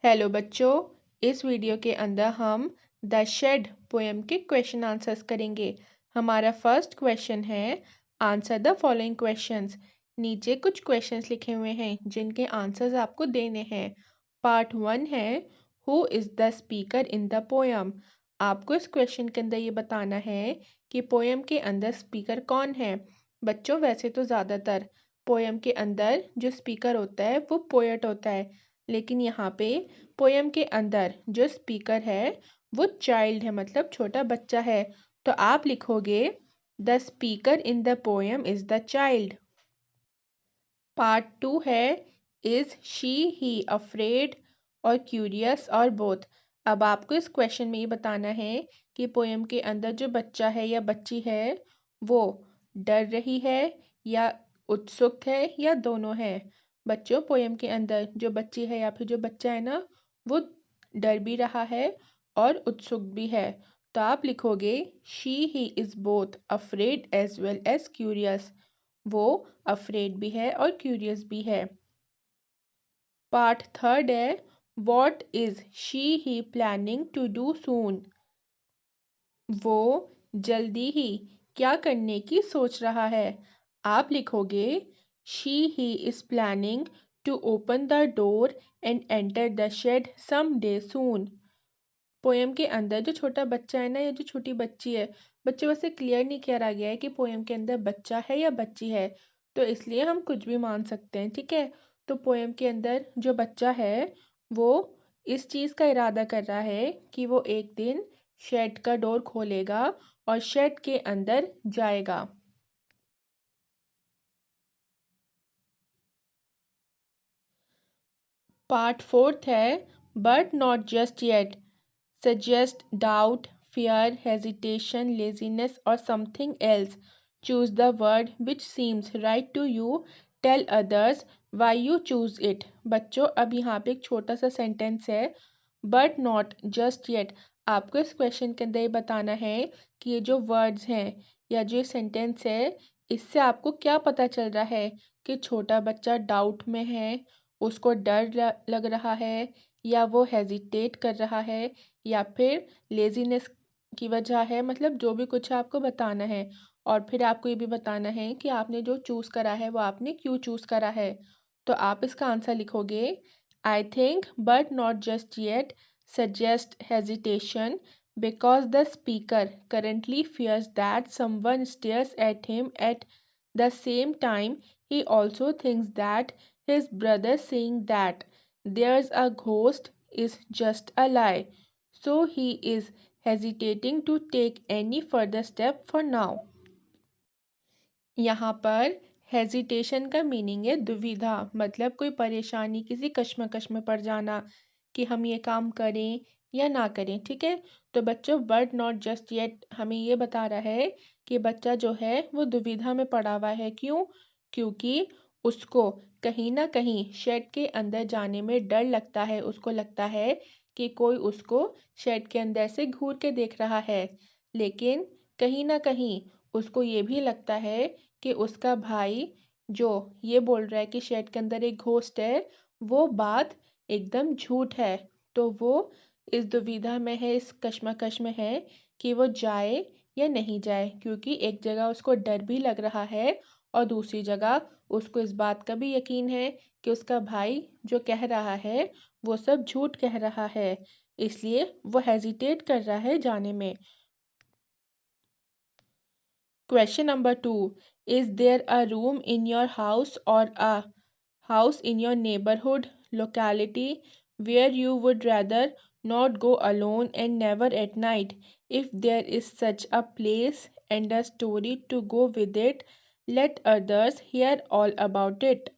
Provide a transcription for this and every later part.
Hello बच्चों। इस video के अंदर हम द शेड पोएम के क्वेश्चन आंसर्स करेंगे। हमारा फर्स्ट क्वेश्चन है आंसर द फॉलोइंग क्वेश्चंस। नीचे कुछ क्वेश्चंस लिखे हुए हैं जिनके आंसर्स आपको देने हैं। पार्ट 1 है who is the speaker in the poem. आपको इस क्वेश्चन के अंदर ये बताना है कि पोएम के अंदर स्पीकर कौन है। बच्चों वैसे तो ज़्यादातर पोएम के अंदर जो स्पीकर होता है वो पोएट होता है, लेकिन यहाँ पे पोयम के अंदर जो स्पीकर है वो चाइल्ड है, मतलब छोटा बच्चा है। तो आप लिखोगे the speaker in the poem is the child. Part 2 है इज शी ही अफ्रेड और क्यूरियस और बोथ। अब आपको इस क्वेश्चन में ये बताना है कि पोयम के अंदर जो बच्चा है या बच्ची है वो डर रही है या उत्सुक है या दोनों है। बच्चों पोयम के अंदर जो बच्ची है या फिर जो बच्चा है ना, वो डर भी रहा है और उत्सुक भी है। तो आप लिखोगे she he is both afraid as well as curious. वो अफ्रेड भी है और क्यूरियस भी है। पार्ट 3 है what is she he planning to do soon. वो जल्दी ही क्या करने की सोच रहा है। आप लिखोगे she he is planning to open the door and enter the shed some day soon. Poem के अंदर जो छोटा बच्चा है ना या जो छोटी बच्ची है, बच्चे वैसे क्लियर नहीं करा गया है कि पोएम के अंदर बच्चा है या बच्ची है, तो इसलिए हम कुछ भी मान सकते हैं। ठीक है, तो पोएम के अंदर जो बच्चा है वो इस चीज़ का इरादा कर रहा है कि वो एक दिन शेड का डोर खोलेगा और शेड के अंदर जाएगा। पार्ट 4 है but not just yet suggest doubt, fear, hesitation, laziness, or something else. Choose the word which seems right to you. Tell others why you choose it. बच्चों अब यहाँ पे एक छोटा सा सेंटेंस है बट नॉट जस्ट येट। आपको इस क्वेश्चन के अंदर ये बताना है कि ये जो वर्ड्स हैं या जो सेंटेंस है इससे आपको क्या पता चल रहा है कि छोटा बच्चा डाउट में है, उसको डर लग रहा है, या वो हेजिटेट कर रहा है, या फिर लेजीनेस की वजह है। मतलब जो भी कुछ है आपको बताना है। और फिर आपको ये भी बताना है कि आपने जो चूज़ करा है वो आपने क्यों चूज़ करा है। तो आप इसका आंसर लिखोगे I think but not just yet suggest hesitation because the speaker currently fears that someone stares at him at the same time. He also thinks that his brother saying that there's a ghost is just a lie. So he is hesitating to take any further step for now. यहाँ पर hesitation का meaning है दुविधा, मतलब कोई परेशानी, किसी कश्मकश में पड़ जाना कि हम ये काम करें या ना करें। ठीक है, तो बच्चों बट नॉट जस्ट येट हमें ये बता रहा है कि बच्चा जो है वो दुविधा में पड़ा हुआ है। क्यों? क्योंकि उसको कहीं ना कहीं शेड के अंदर जाने में डर लगता है। उसको लगता है कि कोई उसको शेड के अंदर से घूर के देख रहा है, लेकिन कहीं ना कहीं उसको ये भी लगता है कि उसका भाई जो ये बोल रहा है कि शेड के अंदर एक घोस्ट है, वो बात एकदम झूठ है। तो वो इस दुविधा में है, इस कश्मकश में है कि वो जाए या नहीं जाए, क्योंकि एक जगह उसको डर भी लग रहा है और दूसरी जगह उसको इस बात का भी यकीन है कि उसका भाई जो कह रहा है वो सब झूठ कह रहा है, इसलिए वो हेजिटेट कर रहा है जाने में। Question number 2. Is there a room in your house or a house in your neighborhood locality where you would rather not go alone and never at night? If there is such a place and a story to go with it, let others hear all about it.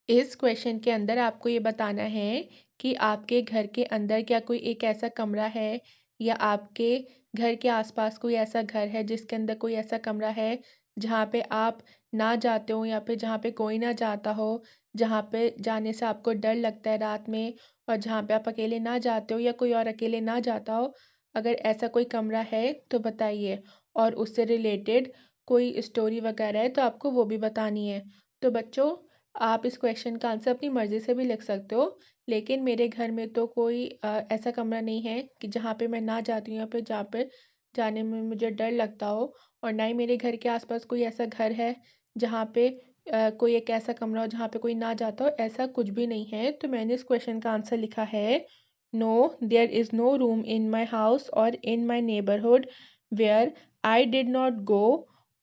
इस question के अंदर आपको ये बताना है कि आपके घर के अंदर क्या कोई एक ऐसा कमरा है या आपके घर के आसपास कोई ऐसा घर है जिसके अंदर कोई ऐसा कमरा है जहाँ पे आप ना जाते हो या फिर जहाँ पे कोई ना जाता हो, जहाँ पे जाने से आपको डर लगता है रात में, और जहाँ पे आप अकेले ना जाते हो या कोई और अकेले ना जाता हो। अगर ऐसा कोई कमरा है तो बताइए, और उससे रिलेटेड कोई स्टोरी वगैरह है तो आपको वो भी बतानी है। तो बच्चों आप इस क्वेश्चन का आंसर अपनी मर्ज़ी से भी लिख सकते हो, लेकिन मेरे घर में तो कोई ऐसा कमरा नहीं है कि जहाँ पे मैं ना जाती हूँ या फिर जहाँ पे जाने में मुझे डर लगता हो, और ना ही मेरे घर के आस-पास कोई ऐसा घर है जहाँ पे कोई एक ऐसा कमरा हो जहाँ पे कोई ना जाता हो, ऐसा कुछ भी नहीं है। तो मैंने इस क्वेश्चन का आंसर लिखा है, no there is no room in my house और in my neighbourhood where I did not go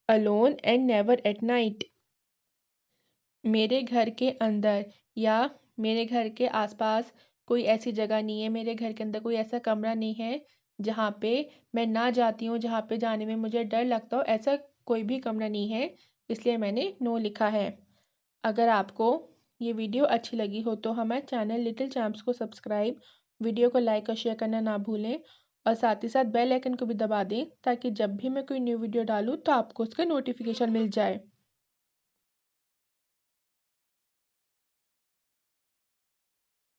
alone and never at night. मेरे घर के अंदर या मेरे घर के आसपास कोई ऐसी जगह नहीं है, मेरे घर के अंदर कोई ऐसा कमरा नहीं है जहाँ पे मैं ना जाती हूँ, जहाँ पे जाने में मुझे डर लगता हो, ऐसा कोई भी कमरा नहीं है, इसलिए मैंने नो लिखा है। अगर आपको ये वीडियो अच्छी लगी हो तो हमारे चैनल लिटिल चैम्प्स को सब्सक्राइब, वीडियो को लाइक और शेयर करना ना भूलें, और साथ ही साथ बेल आइकन को भी दबा दें ताकि जब भी मैं कोई न्यू वीडियो डालूँ तो आपको उसका नोटिफिकेशन मिल जाए।